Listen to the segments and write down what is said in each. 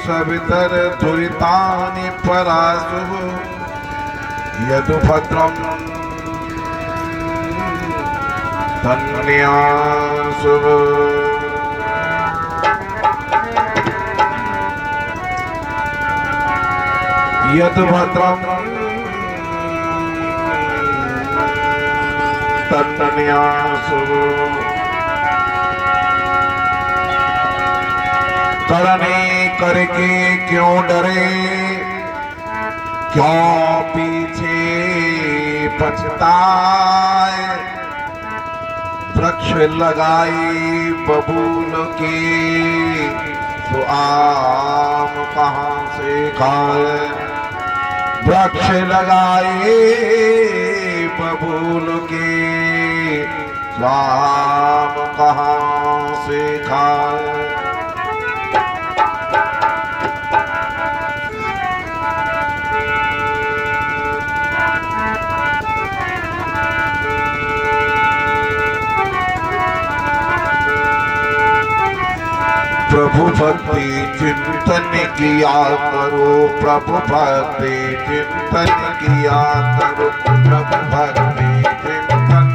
सवितर दुरितानि परासुः यदु भद्रं तन्यासुः यदु भद्रं तन्यासुः करने करके क्यों डरे क्यों पीछे पछताए वृक्ष लगाई बबूल के तो आम कहाँ से खाए वृक्ष लगाए बबूल के तो आम कहाँ से खाए। प्रभु भक्ति चिंतन किया करो प्रभु भक्ति चिंतन किया करो प्रभु भक्ति चिंतन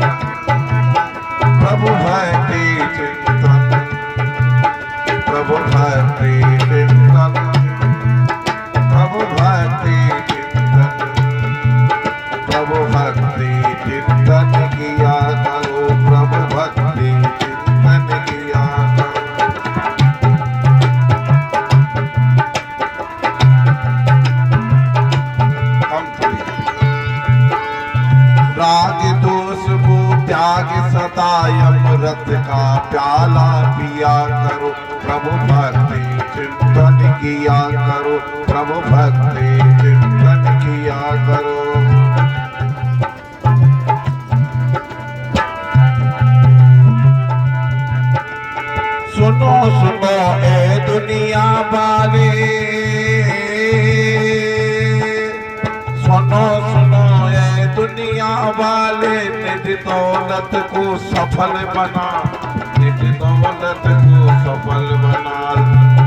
प्रभु भक्ति चिंतन प्रभु भक्ति चिंतन प्रभु भक्ति चिंतन प्रभु भक्ति चिंतन किया करो प्रभु भक्ति चिंतन किया करो। राग दोष को त्याग सताय अमृत का प्याला पिया करो प्रभु भक्ति चिंतन किया करो प्रभु भक्ति चिंतन किया करो। सुनो सुनो ए दुनिया वाले सुनो सुनो दुनिया वाले निज दौलत को सफल बना निज दौलत को सफल बना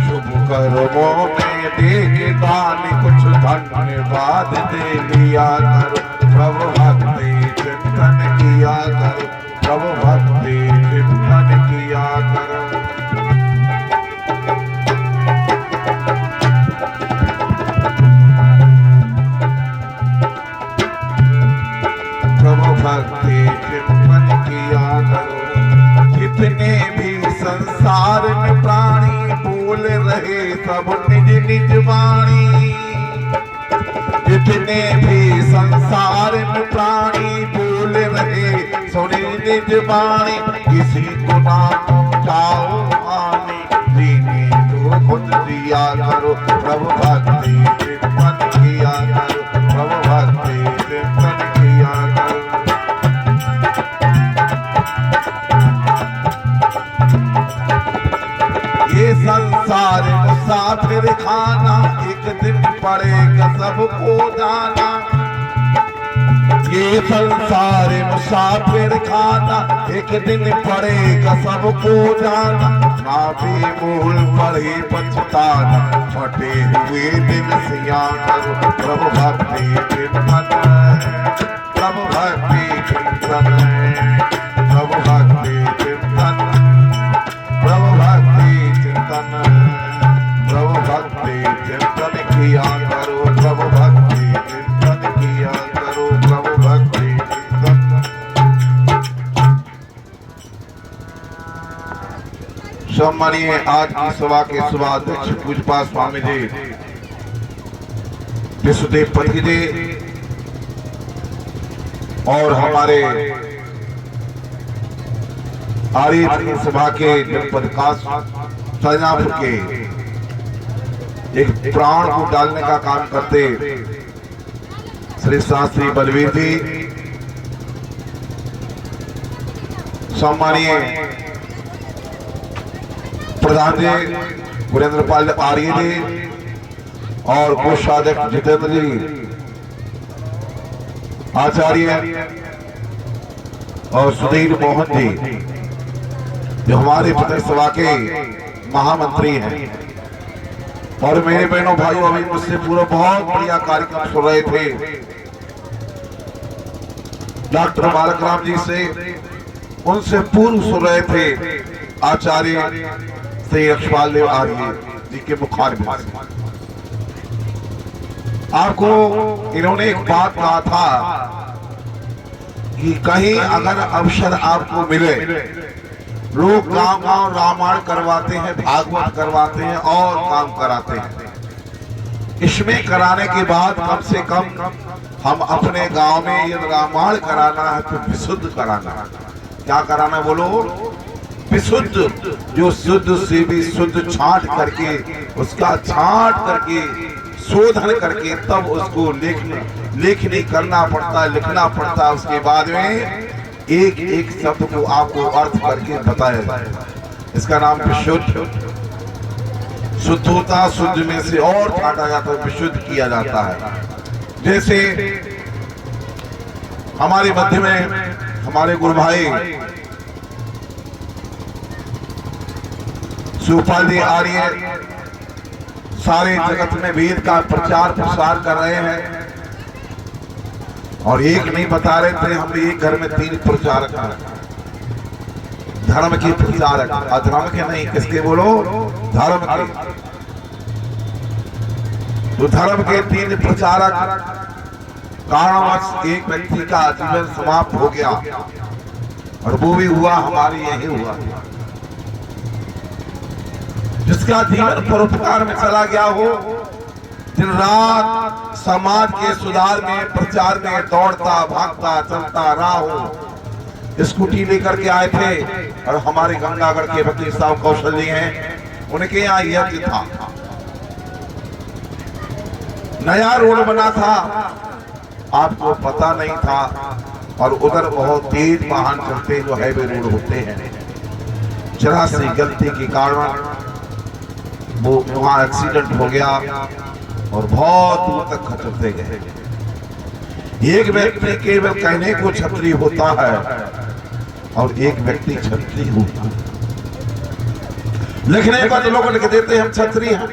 शुभ कर्मों में देके दान कुछ धन्यवाद दे लिया करो प्रभु भक्ति चिंतन किया करो प्रभु भक्ति चिंतन किया करो। भक्ति चिंतन किया करो। जितने भी संसार में प्राणी बोल रहे सब निज निज वाणी जितने भी संसार में प्राणी बोल रहे सब निज निज वाणी किसी को ना पहुंचाओ हानि दीनी तो खुद दिया करो प्रभु भक्ति चिंतन किया करो प्रभु भक्ति चिंतन किया करो। ये संसार मुसाफिर खाना एक दिन पड़ेगा सबको जाना ये संसार मुसाफिर खाना एक दिन पड़ेगा सबको जाना ना भी मूल पड़े पछताना फटे हुए दिल सिया करो प्रभु भक्ति चिंतन प्रभु भक्ति चिंतन प्रभु भक्ति चिंतन प्रभु भक्ति चिंतन प्रभु भक्ति चिंतन किया करो प्रभु भक्ति चिंतन किया करो प्रभु भक्ति चिंतन। सम्मानीय आज की सभा के सभाध्यक्ष पूज्यपाद स्वामी जी विश्वदेव पति जी और हमारे आर्य सभा के जनपद शाहजहांपुर के एक प्राण को डालने का काम करते श्री शास्त्री बलवीर जी सम्मानीय प्रधान जी वीरेंद्र पाल आर्य जी और कोषाध्यक्ष जितेंद्र जी आचार्य और सुधीर मोहन जी जो हमारे प्रदेश सभा के महामंत्री हैं और मेरे बहनों भाइयों अभी मुझसे पूरा बहुत बढ़िया कार्यक्रम सुन रहे थे डॉक्टर बालक राम जी से, उनसे पूर्व सुन रहे थे आचार्य श्री यशपाल देव आर्य जी के मुखार में। आपको इन्होंने एक बात कहा था कि कहीं अगर अवसर आपको मिले, लोग गांव गांव रामायण करवाते हैं, भागवत करवाते हैं और काम कराते हैं, इसमें कराने के बाद कम से कम हम अपने गांव में यदि रामायण कराना है तो विशुद्ध कराना है। क्या कराना बोलो? विशुद्ध, जो शुद्ध से भी शुद्ध छांट करके, उसका छांट करके शोधन करके तब उसको लेखनी करना पड़ता है, लिखना पड़ता है। उसके बाद में एक एक शब्द को आपको अर्थ करके बताया जाए। इसका नाम विशुद्ध। शुद्ध होता, शुद्ध में से और छांटा जाता है, विशुद्ध किया जाता है। जैसे हमारे मध्य में हमारे गुरु भाई शिवपाल जी आर्य सारे जगत में वेद का प्रचार प्रसार कर रहे हैं, और एक नहीं बता रहे थे, हम एक घर में 3 प्रचारक हैं, धर्म के प्रचारक, अधर्म के नहीं। किसके बोलो? धर्म के। तो धर्म के 3 प्रचारक कारणवश एक व्यक्ति का जीवन समाप्त हो गया, और वो भी हुआ हमारे यही हुआ, जिसका जीवन परोपकार में चला गया हो, दिन रात समाज के सुधार में, प्रचार में दौड़ता भागता चलता रहा हो। स्कूटी लेकर के आए थे, और हमारे गंगागढ़ के वकील साहब कौशल जी हैं, उनके यहाँ यज्ञ था, नया रोड बना था, आपको पता नहीं था, और उधर बहुत तेज वाहन चलते जो हाईवे रोड होते हैं, जरा सी गलती के कारण वो वहां एक्सीडेंट हो गया और बहुत दूर तक खचरते गए। एक व्यक्ति केवल कहने को छतरी होता है, और एक व्यक्ति छतरी होता है। लिखने पर तो लोग लिख देते हैं हम छतरी हैं।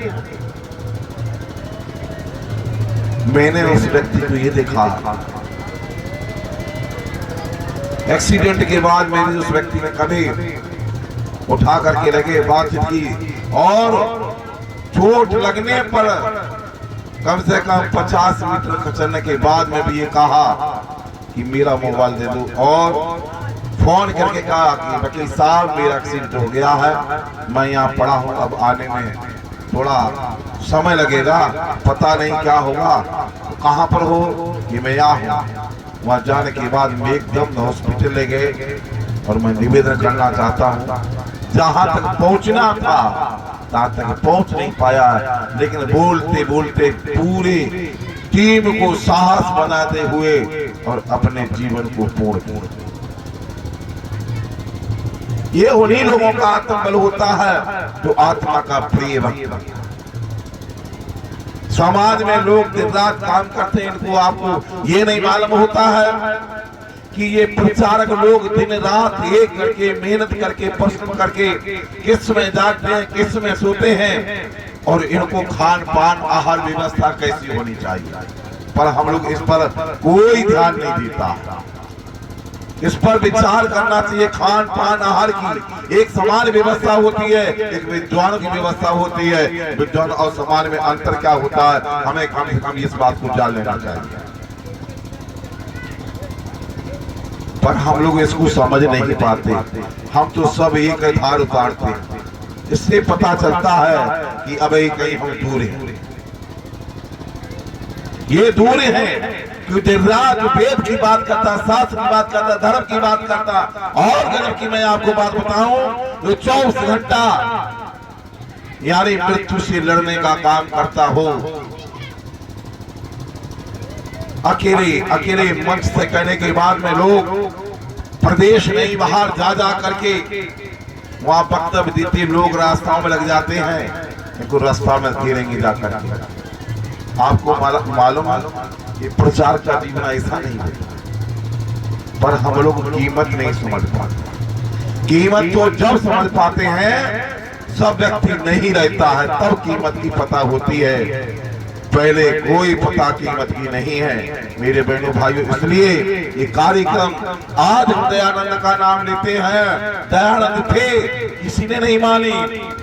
मैंने उस व्यक्ति को ये देखा, एक्सीडेंट के बाद मैंने उस व्यक्ति ने कभी उठा करके लगे बातचीत की, और चोट लगने पर कम से कम 50 मीटर खचरने के बाद में भी ये कहा कि मेरा मोबाइल दे दो, और फोन करके कहा कि वकील साहब मेरा एक्सीडेंट हो गया है, मैं यहाँ पड़ा हूँ, अब आने में थोड़ा समय लगेगा, पता नहीं क्या होगा। तो कहाँ पर हो? कि मैं यहाँ हूँ। वहाँ जाने के बाद मैं एकदम हॉस्पिटल ले गए, और मैं निवेदन करना चाहता हूँ, जहाँ तक पहुँचना था तहाँ तक पहुँच नहीं पाया, लेकिन बोलते बोलते पूरी टीम को साहस बनाते हुए और अपने जीवन को पूर्ण किया। ये उन्हीं लोगों का आत्मबल होता है जो आत्मा का प्रिय भक्त। समाज में लोग दिन रात काम करते हैं, इनको आपको ये नहीं मालूम होता है कि ये प्रचारक लोग दिन रात एक करके मेहनत करके परिश्रम करके किस में जागते हैं, किस में सोते हैं, और इनको खान पान आहार व्यवस्था कैसी होनी चाहिए, पर हम लोग इस पर कोई ध्यान नहीं देता। इस पर विचार करना चाहिए। खान पान आहार की एक समान व्यवस्था होती है, एक विद्वानों की व्यवस्था होती है। विद्वान और समान में अंतर क्या होता है, हमें कम से कम इस बात को जान लेना चाहिए, पर हम लोग इसको समझ नहीं पाते। हम तो सब एक धार उतारते हैं। इससे पता चलता है कि अब कहीं हम दूर हैं। ये दूर हैं कि दिन रात वेद की बात करता, शास्त्र की बात करता, धर्म की बात करता, और गजब की मैं आपको बात बताऊं, जो 24 घंटा यानी मृत्यु से लड़ने का काम करता हो, अकेले मंच से कहने के बाद में लोग प्रदेश नहीं बाहर जा करके वहां वक्तव्य देते, लोग रास्ताओं में लग जाते हैं, इनको रास्ता में घेरेंगे जाकर के। आपको मालूम है ये प्रचार का जीवन ऐसा नहीं है, पर हम लोग कीमत नहीं समझ पाते। कीमत तो जब समझ पाते हैं सब व्यक्ति नहीं रहता है तब कीमत की पता होती है, पहले कोई पता कीमत की नहीं है मेरे बहनों भाइयों। इसलिए ये कार्यक्रम आज दयानंद का नाम लेते हैं। दयानंद थे, किसी ने नहीं मानी।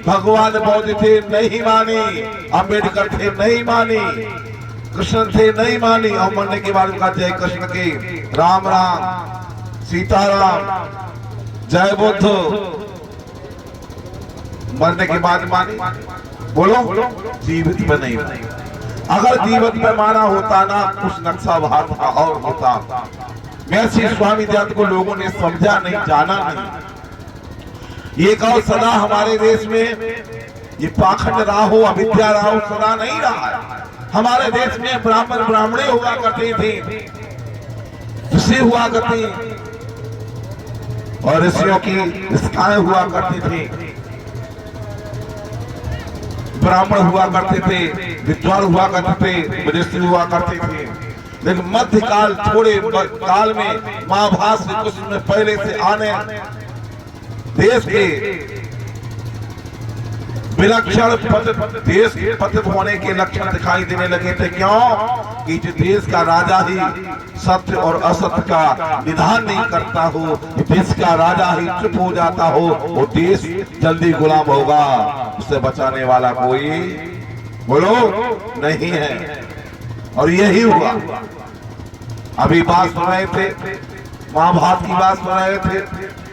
भगवान बौद्ध थे, नहीं मानी। अम्बेडकर थे, नहीं मानी। कृष्ण थे, नहीं मानी। और मरने के बाद उनका जय कृष्ण के, राम राम, सीताराम, जय बुद्ध, मरने के बाद मानी। बोलो, जीवित में नहीं मानी। अगर जीवित में माना होता ना, कुछ नक्शा भारत का और होता। महर्षि स्वामी दयानंद को लोगों ने समझा नहीं, जाना नहीं। ये कहो सदा हमारे देश में ये पाखंड रहा हो, अविद्या रहा हो, सदा नहीं रहा है। हमारे देश में ब्राह्मण ब्राह्मणे हुआ करते थे, ऋषि हुआ करते, और ऋषियों की निष्ठाएं हुआ करती थी। ब्राह्मण हुआ करते थे, विद्वान हुआ करते थे, ऋषि हुआ करते थे। लेकिन मध्यकाल थोड़े काल में महाभारत से कुछ में पहले से आने देश के विलक्षण देश पतित होने के लक्षण दिखाई देने लगे थे। क्यों? कि जो देश का राजा ही सत्य और असत्य का निदान नहीं करता हो, देश का राजा ही चुप हो जाता हो, वो देश जल्दी गुलाम होगा। उसे बचाने वाला कोई बोलो नहीं है। और यही हुआ। अभी बात सुन रहे थे, महाभारत की बात सुन रहे थे,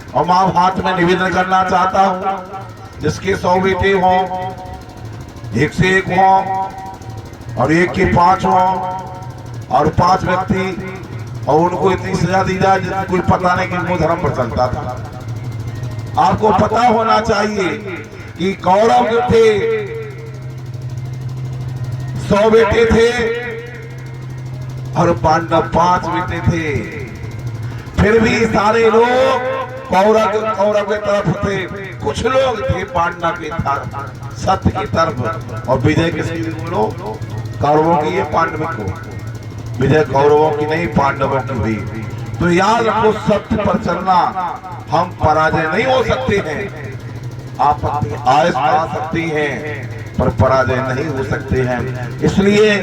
और महाभारत में निवेदन करना चाहता हूं, जिसके 100 बेटे हों, 1 से 1 हों, और 1 के 5 हों, और 5 व्यक्ति, और उनको इतनी सजा दी जाए जिसको कोई पता नहीं कि वो धर्म पर चलता था। आपको पता होना चाहिए कि कौरव जो थे 100 बेटे थे, और पांडव 5 बेटे थे। फिर भी सारे लोग कौरव के तरफ थे, कुछ लोग थे पांडव की तरफ, सत्य की तरफ। और विजय किसकी? बोलो, कौरवों की है, पांडव को विजय कौरवों की नहीं, पांडवों की भी। तो याद रखो, सत्य पर चलना। हम पराजय नहीं हो सकते हैं, आप अपनी आयस आ सकती हैं, पर पराजय नहीं हो सकते हैं। इसलिए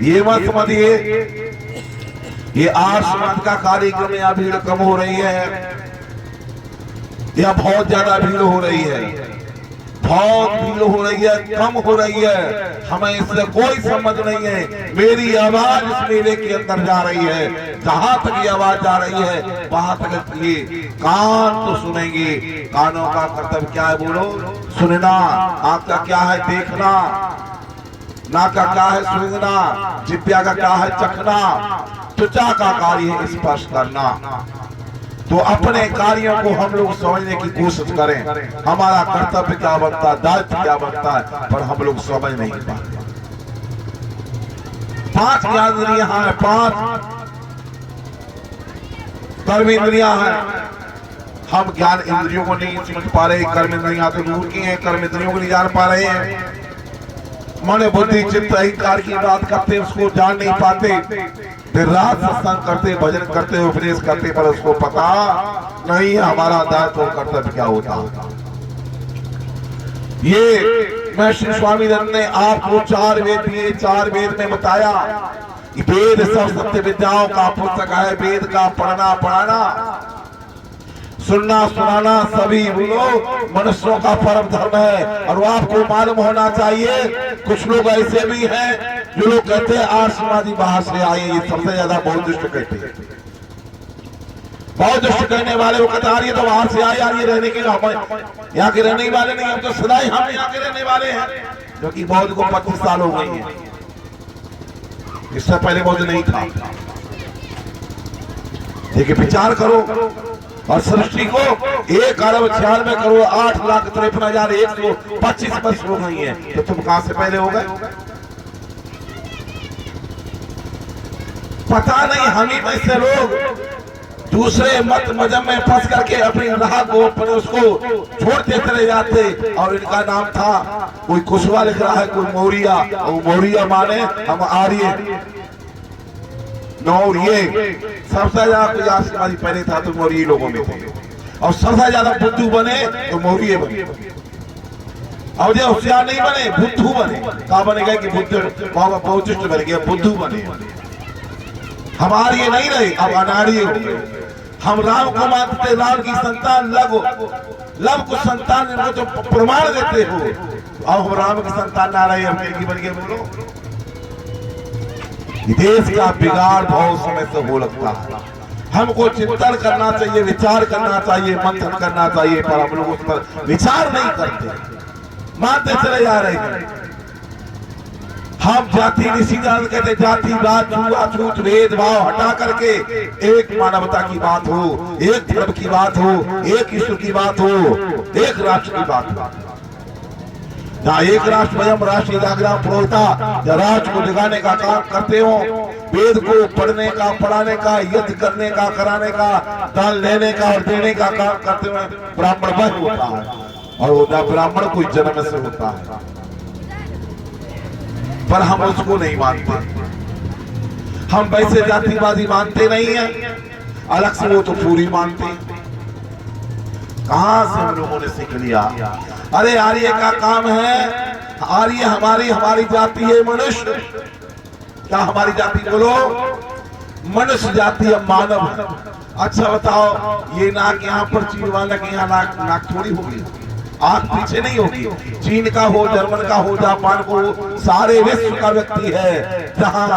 ये मत समझिए ये आज समाज का कार्यक्रम या भीड़ कम हो रही है या बहुत ज्यादा भीड़ हो रही है, बहुत भीड़ हो रही है, कम हो रही है, हमें इससे कोई संबंध नहीं है। मेरी आवाज इस मेले के अंदर जा रही है, जहां तक ये आवाज जा रही है वहां तक ये कान तो सुनेंगे। कानों का कर्तव्य क्या है? बोलो, सुनना। आंख का क्या है? देखना। नाक का क्या है? सूंघना। जिह्वा का क्या है? चखना। त्वचा का कार्य है स्पर्श करना। तो अपने कार्यों को हम लोग समझने की कोशिश करें। हमारा कर्तव्य क्या बनता है, दायित्व क्या बनता है, पर हम लोग समझ नहीं पाते। 5 ज्ञानेंद्रियां हैं, 5 कर्मेंद्रियां हैं। हम ज्ञान इंद्रियों को नहीं समझ पा रहे, कर्मेंद्रियां तो दूर की हैं, कर्मेंद्रियों को नहीं जान पा रहे हैं। मन बुद्धि चित्त अहंकार की बात करते, उसको जान नहीं पाते। फिर रात सत्संग करते, भजन करते, उपदेश करते, पर उसको पता नहीं है हमारा दायित्व और कर्तव्य क्या होता है। ये महर्षि स्वामी दयानंद ने आपको 4 वेद दिए, 4 वेद में बताया कि वेद सब सत्य विद्याओं का पुस्तक है। वेद का पढ़ना पढ़ाना, सुनना सुनाना सभी बोलो मनुष्यों का परम धर्म है। और वो आपको मालूम होना चाहिए, कुछ लोग ऐसे भी हैं जो लोग कहते हैं आर्य समाजी बाहर से आए, ये सबसे ज्यादा बहुत दुष्ट कहते हैं। बहुत दुष्ट कहने वाले वो कहते हैं ये तो बाहर से आए, यार ये रहने के हम यहाँ के रहने वाले नहीं, हम तो सदा ही हम यहाँ के रहने वाले हैं। जो कि बौद्ध को 25 साल हो गई है, इससे पहले बौद्ध नहीं था। देखिए, विचार करो, और सृष्टि को 1,96,08,53,125 वर्ष हो गई है, तो तुम कहां से पहले हो गए? पता नहीं। हम ही में से लोग दूसरे मत मजहब में फंस करके अपनी राह को उसको छोड़ते चले जाते। और इनका नाम था, कोई कुशवा लिख रहा है, कोई मौर्या, और मौर्या माने हम आर्य। ये सबसे ज्यादा समाजी पहले था तो मौर्य लोगों में थे, और सबसे ज्यादा बुद्धू बने तो मौर्य बने। अब जो होशियार नहीं बने, बुद्धू बने। कहा बनेगा कि बुद्ध बाबा पौचिष्ट बन गया, बुद्धू बने। हमारे ये नहीं रहे, अब अनाड़ी हो गए। हम राम को मानते, राम की संतान लव को संतान इनको जो प्रमाण देते हो, अब हम राम की संतान ना रहे, हम की बन गए। बोलो, देश का बिगाड़ बहुत समय से हो लगता है। हमको चिंतन करना चाहिए, विचार करना चाहिए, मंथन करना चाहिए, पर हम लोग उस पर विचार नहीं करते, मानते चले जा रहे हैं। हम जाति निषिद्ध कहते, जातिवाद, छूआछूत, भेदभाव हटा करके एक मानवता की बात हो, एक धर्म की बात हो, एक ईश्वर की बात हो, एक राष्ट्र की बात हो। जहाँ एक राष्ट्र स्वयं राष्ट्रीय जागरण पुरोहिता या राष्ट्र को जगाने का काम करते हो, वेद को पढ़ने का, पढ़ाने का, युद्ध करने का, कराने का, दान लेने का और देने का काम करते हुए ब्राह्मण वह होता है, और वो ब्राह्मण कोई जन्म से होता है, पर हम उसको नहीं मानते। हम वैसे जातिवादी मानते नहीं हैं, अलग से वो तो पूरी मानते। कहां से हम लोगों ने सीख लिया? अरे आर्य का काम है, आर्य हमारी जाति है मनुष्य। क्या हमारी जाति? बोलो, मनुष्य जाति है, मानव है। अच्छा बताओ, ये नाक यहाँ पर चीन वाला के यहाँ नाक थोड़ी होगी, आंख पीछे नहीं होगी। चीन का हो, जर्मन का हो, जापान को हो, सारे विश्व का व्यक्ति है। जहां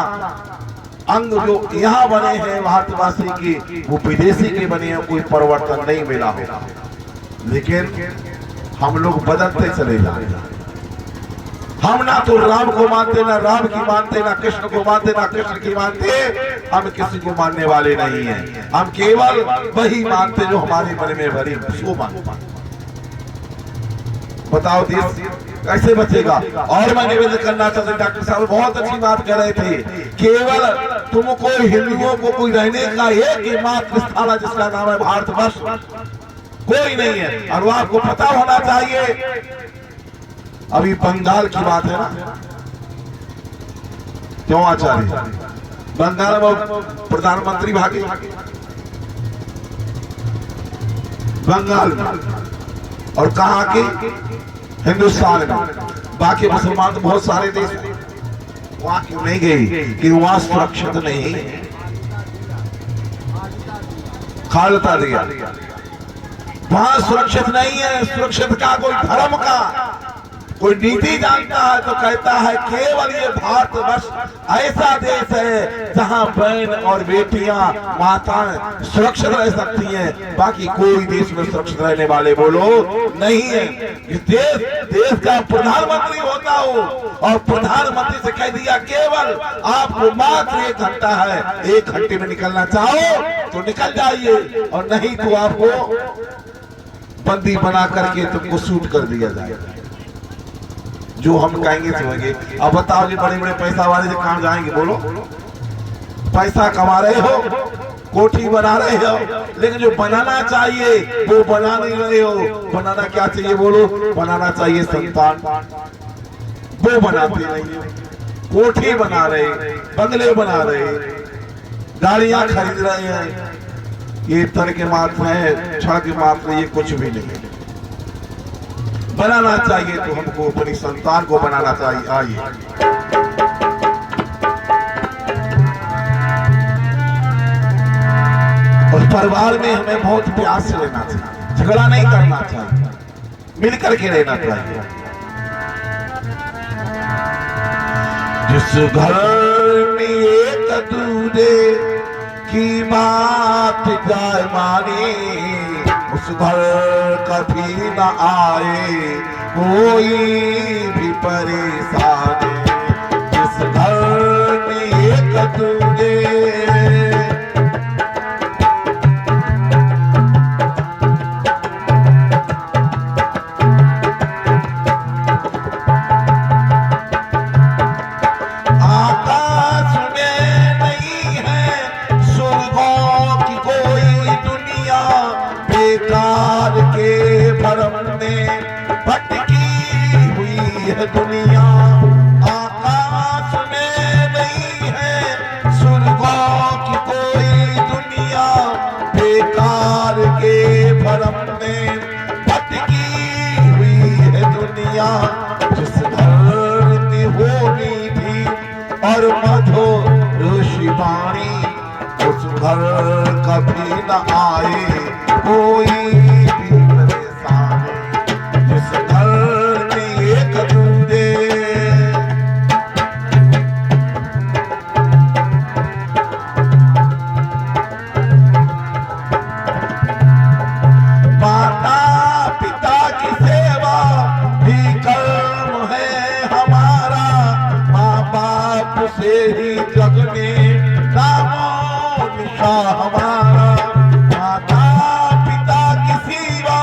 अंग जो यहाँ बने हैं भारतवासी के, वो विदेशी के बने हैं, कोई परिवर्तन नहीं मिला होगा। लेकिन हम लोग बदलते चले जा रहे हैं। हम ना तो राम को मानते, ना राम की मानते, ना कृष्ण को मानते, ना कृष्ण की मानते। हम किसी को मानने वाले नहीं हैं। हम केवल वही मानते जो हमारे मन में भरी, उसको मानते। बताओ देश कैसे बचेगा? और मैं निवेदन करना चाहता हूँ, डॉक्टर साहब बहुत अच्छी बात कह रहे थे, केवल तुमको हिंदुओं को कोई रहने का एक मात्र स्थान है जिसका नाम है भारतवर्ष, कोई नहीं है। और वो आपको पता होना चाहिए। अभी बंगाल की बात है ना, क्यों आचार्य? बंगाल में प्रधानमंत्री भागे, बंगाल में, और कहा कि हिंदुस्तान में। बाकी मुसलमान तो बहुत सारे देश वहां क्यों नहीं गए? कि वहां सुरक्षित नहीं, खालता दिया, वहां सुरक्षित नहीं है। सुरक्षित का कोई धर्म का कोई नीति जानता है तो कहता है केवल ये भारतवर्ष ऐसा देश है जहां बहन और बेटियां, माताएं सुरक्षित रह सकती हैं, बाकी कोई देश में सुरक्षित रहने वाले बोलो नहीं है। इस देश का प्रधानमंत्री होता हो और प्रधानमंत्री से कह दिया केवल आपको मात्र 1 घंटा है, 1 घंटे में निकलना चाहो तो निकल जाइए, और नहीं तो आपको बंदी बना करके तुमको शूट कर दिया जाएगा। जो हम कहेंगे सुनेंगे। अब बताओ जी, बड़े बड़े पैसा वाले जो कहां जाएंगे? बोलो, पैसा कमा रहे हो, कोठी बना रहे हो, लेकिन जो बनाना चाहिए वो बना नहीं रहे हो। बनाना क्या चाहिए? बोलो, बनाना चाहिए संतान, वो बनाते नहीं। कोठी बना रहे, बंगले बना रहे, गाड़ियां खरीद रहे हैं, ये तर के मात्र है, क्षण के मात्र, ये कुछ भी नहीं। बनाना चाहिए तो हमको अपनी संतान को बनाना चाहिए। आइए, और परिवार में हमें बहुत प्यार से रहना चाहिए, झगड़ा नहीं करना चाहिए, मिलकर के रहना चाहिए। जिस घर में एक दूल्हे की बात जाए मानी, उस घर कभी न आए कोई भी परेशानी। जिस घर में एक दूल्हे दुनिया, आकाश में नहीं है स्वर्गों की कोई दुनिया, बेकार के भरम में भटकी हुई है दुनिया। घर कभी न आए कोई भी परेशानी। जिस घर में एक दूजे माता पिता की सेवा भी कर्म है हमारा। माँ बाप से ही जग में नामो निशान हमारा। माता पिता की सेवा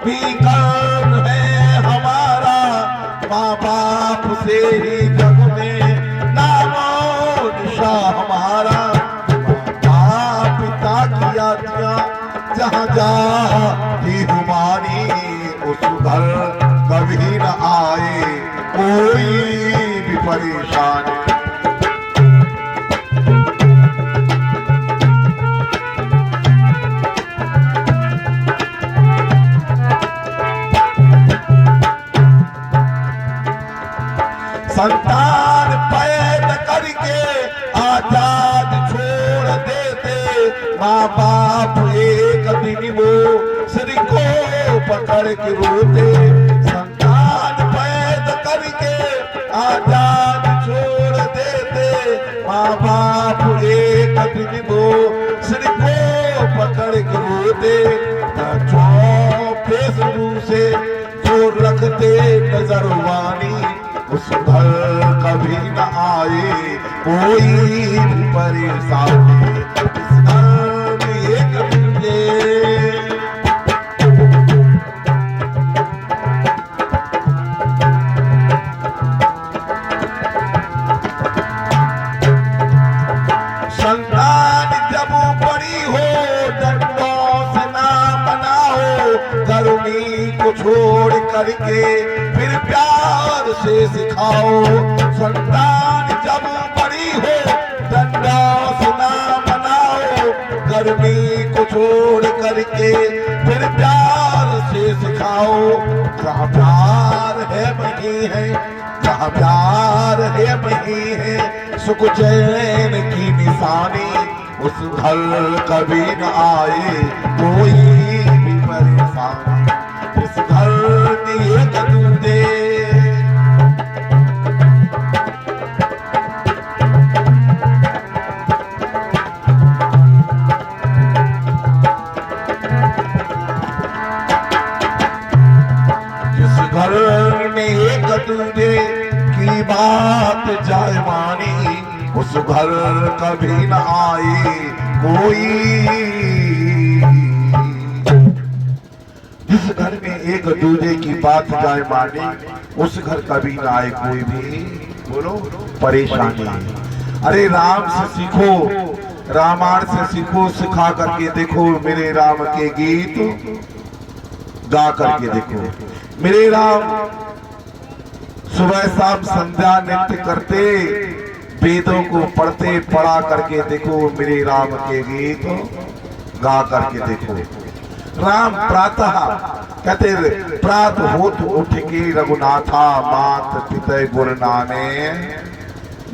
भी कर्म है हमारा। माँ बाप से ही जग में नामो निशान हमारा। माता पिता की आज्ञा जहाँ जाती हमारी उस घर कभी न आए कोई भी परेशानी। संतान पैदा करके आजाद छोड़ देते। माँ बाप एक दिन वो सिर को पकड़ के रोते। संतान पैदा करके आजाद छोड़ देते। माँ बाप एक दिन वो सिर को पकड़ के रोते। चौपे शुरू से जो रखते नजरवानी उस घर कभी न आए कोई भी परेशानी। इस घर में एक दूजे संतान जब बड़ी हो डंडों से ना मनाओ। गर्मी को छोड़ करके फिर प्यार से सिखाओ। संतान जब बड़ी हो डंडों से ना मनाओ। गर्मी को छोड़ करके फिर प्यार से सिखाओ। जहाँ प्यार है वही है, जहाँ प्यार है वही है सुख चैन की निशानी। उस घर कभी न आए कोई भी परेशानी। इस घर में एक दूजे जिस घर में एक दूजे की बात जाए मानी उस घर कभी न आए कोई। जिस घर में एक दूजे की बात जाए मानी उस घर कभी न आए कोई भी बोलो परेशानी। अरे राम से सीखो, रामायण से सीखो, सिखा करके देखो मेरे राम के गीत गा करके देखो। मेरे राम सुबह शाम संध्या नृत्य करते, वेदों को पढ़ते, पढ़ा करके देखो मेरे राम के गीत गा करके देखो। राम प्रातः कहते प्रात होत उठ के रघुनाथा मात पिता गुरु नाने।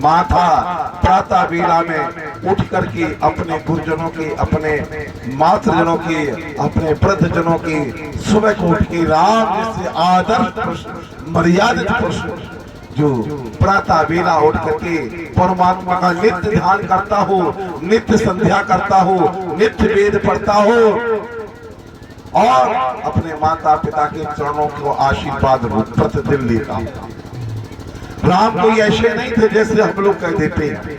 माथा प्रातः बेला में उठ करके अपने गुरुजनों के, अपने मातृजनों के, अपने वृद्धजनों के सुबह को उठ के राम जैसे आदर्श मर्यादित पुरुष जो प्रातः बेला उठ करके परमात्मा का नित्य ध्यान करता हो, नित्य संध्या करता हो, नित्य वेद पढ़ता हो और अपने माता पिता के चरणों को आशीर्वाद प्रतिदिन लेता हो। राम कोई ऐसे नहीं थे जैसे हम लोग कह देते हैं।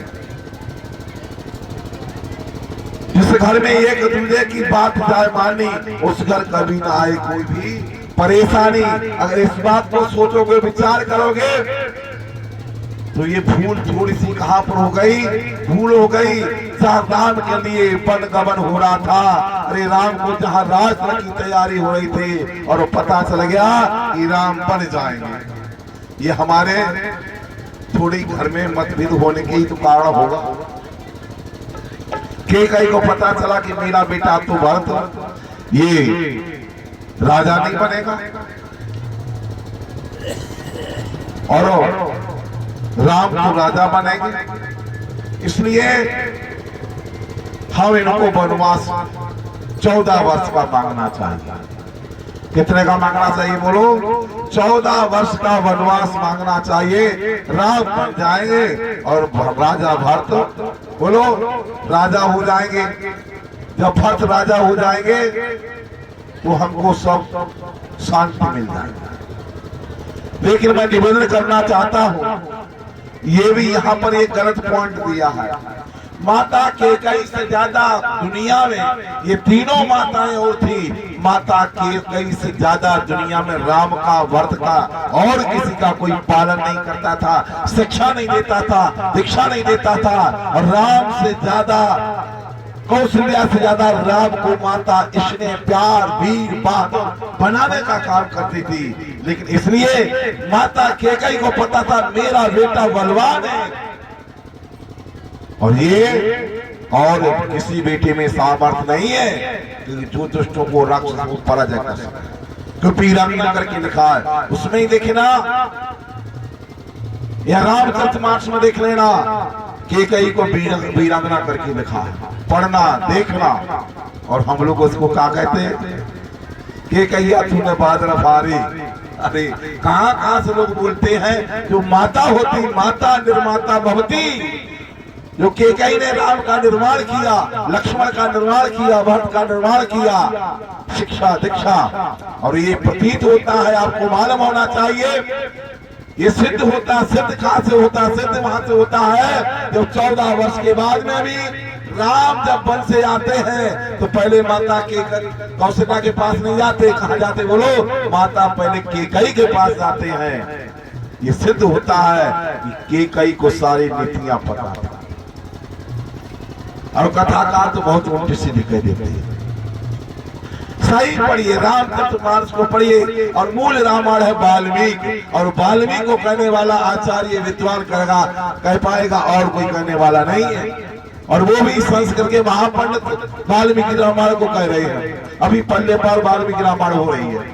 जिस घर में एक दूसरे की बात जाए मानी उस घर कभी ना आए कोई भी परेशानी। अगर इस बात को सोचोगे, विचार करोगे तो ये भूल थोड़ी सी कहां पर हो गई, भूल हो गई। जहां राम के लिए वन गमन हो रहा था, अरे राम को जहां राष्ट्र की तैयारी हो रही थी और पता चल गया कि राम बन जाएंगे। ये हमारे थोड़ी घर में मतभेद होने के ही तो कारण होगा। कई को पता चला कि मेरा बेटा तो भरत ये राजा नहीं बनेगा और राम तो राजा बनेंगे। इसलिए हम इनको वनवास 14 वर्ष का मांगना चाहिए। कितने का मांगना चाहिए बोलो? 14 वर्ष का वनवास मांगना चाहिए। राम बन जाएंगे और राजा भरत बोलो राजा हो जाएंगे। जब भरत राजा हो जाएंगे तो हमको सब शांति मिल जाएगी। लेकिन मैं निवेदन करना चाहता हूं, ये भी यहाँ पर एक गलत पॉइंट दिया है। माता कैकेयी से ज्यादा दुनिया में ये तीनों माताएं और थी। माता कैकेयी से ज्यादा दुनिया में राम का, भरत का और किसी का कोई पालन नहीं करता था, शिक्षा नहीं देता था, दीक्षा नहीं देता था। और राम से ज्यादा, कौशल्या से ज्यादा राम को माता इसने प्यार, वीर, बहादुर बनाने का काम करती थी। लेकिन इसलिए माता कैकेयी को पता था मेरा बेटा बलवान है और ये और किसी बेटे में सामर्थ्य नहीं है कि जो दुष्टों को, राक्षसों को पराजय कर सके। तो वीरांगना करके लिखा है, उसमें ही देखना या रामचरितमानस में देख लेना, कैकेयी को वीरांगना करके लिखा है। पढ़ना, देखना। और हम लोग उसको क्या कहते हैं? कैकेयी तूने बादरा फारी। अरे कहां से लोग बोलते हैं जो माता होती, माता निर्माता भवती। जो कैकेयी ने राम का निर्माण किया, लक्ष्मण का निर्माण किया, भरत का निर्माण किया, शिक्षा, दीक्षा। और ये प्रतीत होता है, आपको मालूम होना चाहिए, ये सिद्ध होता, सिद्ध कहां से होता? सिद्ध वहां से होता है जब 14 वर्ष के बाद में भी राम जब वन से आते हैं तो पहले माता के कौशल्या के पास नहीं जाते। कहां जाते बोलो? माता पहले कैकेयी के पास जाते हैं। ये सिद्ध होता है कि कैकेयी को सारी नीतियां पता था। और कथाकार तो बहुत उल्टी सीधी कह देते हैं। सही पढ़िए, रामचरितमानस को पढ़िए। और मूल रामायण है वाल्मीकि, और वाल्मीकि को कहने वाला आचार्य विद्वान करेगा, कह पाएगा, और कोई कहने वाला नहीं है। और वो भी संस्कृत के महापंडित वाल्मीकि रामायण को कह रहे हैं। अभी पल्ले पर वाल्मीकि रामायण हो रही है,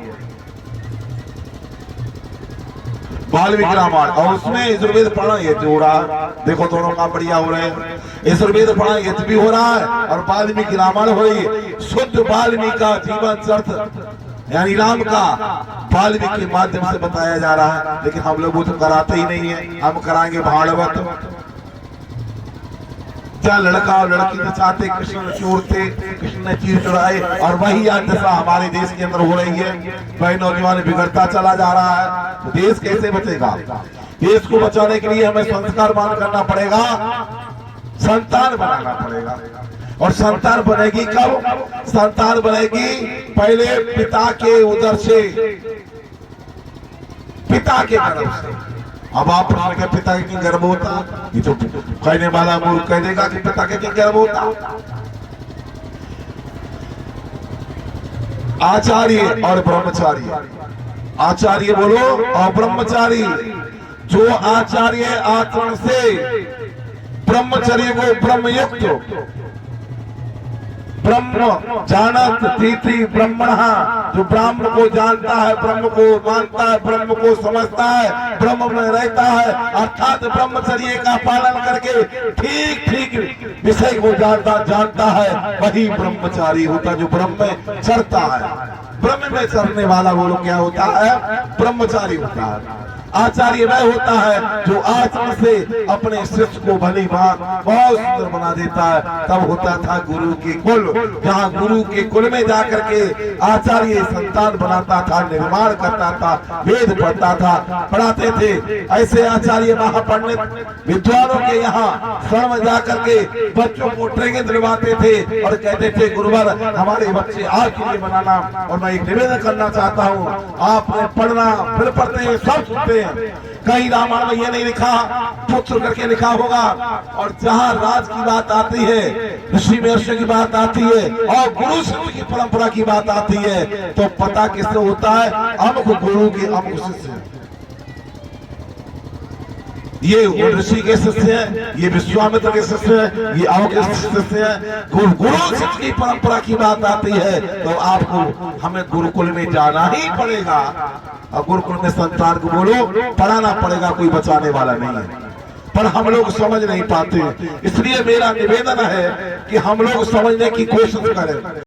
वाल्मीकि रामायण। और उसमें यजुर्वेद पढ़ना ये जोड़ा, देखो दोनों काम बढ़िया हो रहे हैं। यजुर्वेद पढ़ना ये भी हो रहा है और वाल्मीकि रामायण हो रही है। शुद्ध वाल्मीकि का जीवन चरित्र यानी राम का वाल्मीकि के माध्यम से बताया जा रहा है। लेकिन हम लोग वो तो कराते ही नहीं है। हम कराएंगे भागवत। जहाँ लड़का और लड़की तो चाहते कृष्ण ने चोरते, कृष्ण ने चीर चुराए, और वही आज दशा हमारे देश के अंदर हो रही है। वही नौजवान बिगड़ता चला जा रहा है। तो देश कैसे बचेगा? देश को बचाने के लिए हमें संस्कारवान करना पड़ेगा, संतान बनाना पड़ेगा। और संतान बनेगी कब? संतान बनेगी पहले पिता के उदर से, पिता के गर्भ से। अब आप प्रश्न के पिता के क्यों गर्भ होता? ये तो कहने वाला मूर्ख कह देगा कि पिता के क्यों गर्भ होता। आचार्य और ब्रह्मचारी, आचार्य बोलो और ब्रह्मचारी। जो आचार्य आचरण से ब्रह्मचर्य को ब्रह्मयुक्त, ब्रह्म जानत तीति ब्रह्मणः, जो ब्राह्मण को जानता है, ब्रह्म को मानता है, ब्रह्म को समझता है, ब्रह्म में रहता है, अर्थात ब्रह्मचर्य का पालन करके ठीक ठीक विषय को जानता है, वही ब्रह्मचारी होता जो ब्रह्म में चरता है। ब्रह्म में चरने वाला वो लोग क्या होता है? ब्रह्मचारी होता है। आचार्य वह होता है जो आचरण से अपने शिष्य को भली बात बहुत सुंदर बना देता है। तब होता था गुरु के कुल, जहाँ गुरु के कुल में जाकर के आचार्य संतान बनाता था, निर्माण करता था, वेद पढ़ता था, पढ़ाते थे। ऐसे आचार्य महापंडित विद्वानों के यहाँ शरण में जाकर के बच्चों को ट्रेनिंग दिलवाते थे और कहते थे गुरुवर हमारे बच्चे आपके लिए बनाना। और मैं एक निवेदन करना चाहता हूँ, आपने पढ़ना फिर पढ़ते हैं, सब सुनते हैं। कहीं रामायण में ये नहीं लिखा, पुत्र करके लिखा होगा। और जहाँ राज की बात आती है, ऋषि महर्षि की बात आती है और गुरु शिष्य की परंपरा की बात आती है, तो पता किससे होता है? अमुक गुरु के अमुक शिष्य। ये ऋषि के शिष्य है, ये विश्वामित्र के शिष्य है, ये अमुक के शिष्य है। गुरु शिष्य की परंपरा की बात आती है तो आपको हमें गुरुकुल में जाना ही पड़ेगा। और गुरुकुल में संतान को बोलो पढ़ाना पड़ेगा, कोई बचाने वाला नहीं है। पर हम लोग समझ नहीं पाते। इसलिए मेरा निवेदन है कि हम लोग समझने की कोशिश करें।